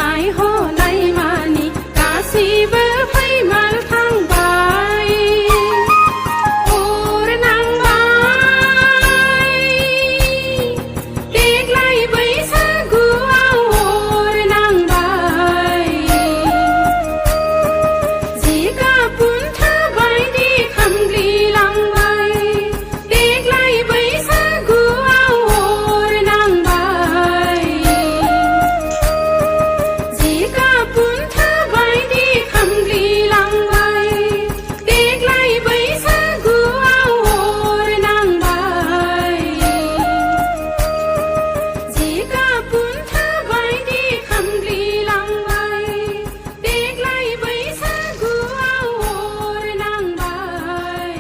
साननाय हनाय मानि गासैबो फैमाल थांबाय अर नांबाय देग्लाय बैसागुआव अर नांबाय जिगाब बुन्था बायदि खामग्लिलांबाय देग्लाय बैसागुआव अर नांबाय जिगाब बुन्था बायदि खामग्लिलांबाय देग्लाय बैसागुआव अर नांबाय जिगाब बुन्था बायदि खामग्लिलांबाय देग्लाय बैसागुआव अर नांबाय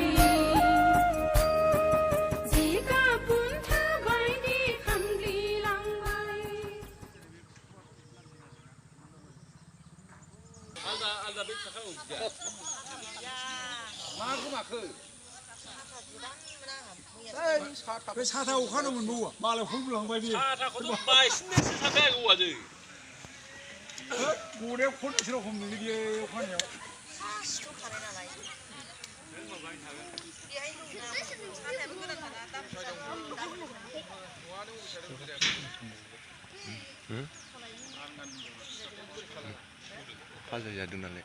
जिगाब बुन्था बायदि खामग्लिलांबाय आलदा बे थाखा उगजा मा गोमाखो बे साथा अखानो मोनबावो मालाय फुनलांबाय बियो साथाखौथ' बायसिननोसो थाखाय औवाजों गनायाव खनसे रखम नुयो बियो अखानायाव फाजा जादों नालाय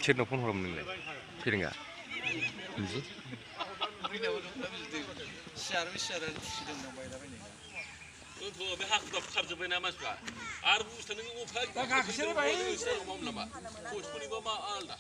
सोरनाव फन हरमोन नोंलाय फेरेंगा बिदि बे हाखुदा खारजोब्बाय ना मानसिफ्रा आरो बुस्थुआ नों अफा गाखोसोबाय मावनो नामा खस्थ'निबा मा आलदा